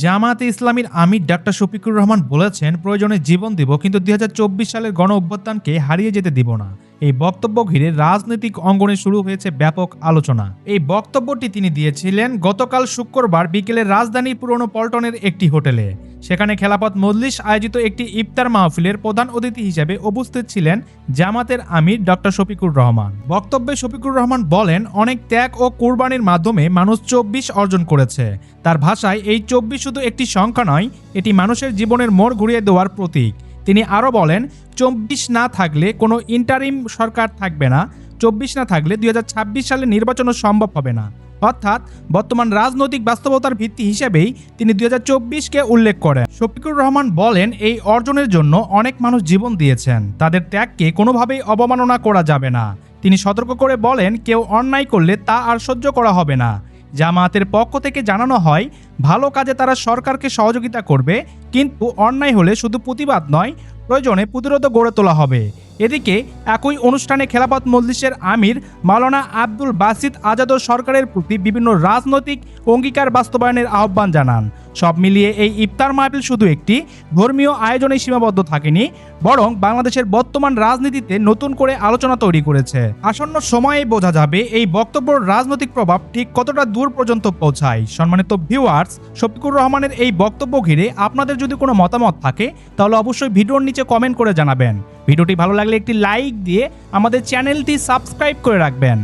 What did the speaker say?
জামায়াতে ইসলামীর আমির ডাক্তার শফিকুর রহমান বলেছেন, প্রয়োজনে জীবন দিব, কিন্তু ২০২৪ সালের গণ অভ্যুত্থানকে হারিয়ে যেতে দিব না। এই বক্তব্য ঘিরে রাজনৈতিক অঙ্গনে শুরু হয়েছে ব্যাপক আলোচনা। এই বক্তব্যটি তিনি দিয়েছিলেন গতকাল শুক্রবার বিকেলে রাজধানীর পুরনো পল্টনের একটি হোটেলে। সেখানে খেলাফত মজলিস আয়োজিত একটি ইফতার মাহফিলের প্রধান অতিথি হিসেবে উপস্থিত ছিলেন জামাতের আমির ডক্টর শফিকুর রহমান। বক্তব্যে শফিকুর রহমান বলেন, অনেক ত্যাগ ও কুরবানির মাধ্যমে মানুষ ২৪ অর্জন করেছে। তার ভাষায় এই ২৪ শুধু একটি সংখ্যা নয়, এটি মানুষের জীবনের মোড় ঘুরিয়ে দেওয়ার প্রতীক। তিনি আরও বলেন, ২৪ না থাকলে কোনো ইন্টারিম সরকার থাকবে না, ২৪ না থাকলে ২০২৬ সালে নির্বাচনও সম্ভব হবে না। অর্থাৎ বর্তমান রাজনৈতিক বাস্তবতার ভিত্তি হিসেবেই তিনি ২০২৪-কে উল্লেখ করেন। শফিকুর রহমান বলেন, এই অর্জনের জন্য অনেক মানুষ জীবন দিয়েছেন, তাদের ত্যাগকে কোনোভাবেই অবমাননা করা যাবে না। তিনি সতর্ক করে বলেন, কেউ অন্যায় করলে তা আর সহ্য করা হবে না। জামায়াতের পক্ষ থেকে জানানো হয়, ভালো কাজে তারা সরকারকে সহযোগিতা করবে, কিন্তু অন্যায় হলে শুধু প্রতিবাদ নয়, প্রয়োজনে প্রতিরোধও গড়ে তোলা হবে। এদিকে একই অনুষ্ঠানে খেলাফত মজলিসের আমির মাওলানা আব্দুল বাসিত আজাদও সরকারের প্রতি বিভিন্ন রাজনৈতিক অঙ্গীকার বাস্তবায়নের আহ্বান জানান। সব মিলিয়ে এই ইফতার মাহফিল শুধু একটি ধর্মীয় আয়োজনে সীমাবদ্ধ থাকেনি, বরং বাংলাদেশের বর্তমান রাজনীতিতে নতুন করে আলোচনা তৈরি করেছে। আসন্ন সময়ে বোঝা যাবে এই বক্তব্যের রাজনৈতিক প্রভাব ঠিক কতটা দূর পর্যন্ত পৌঁছায়। সম্মানিত ভিউয়ার্স, শফিকুর রহমানের এই বক্তব্য ঘিরে আপনাদের যদি কোনো মতামত থাকে তাহলে অবশ্যই ভিডিওর নিচে কমেন্ট করে জানাবেন। ভিডিওটি ভালো লাগলে একটি লাইক দিয়ে আমাদের চ্যানেলটি সাবস্ক্রাইব করে রাখবেন।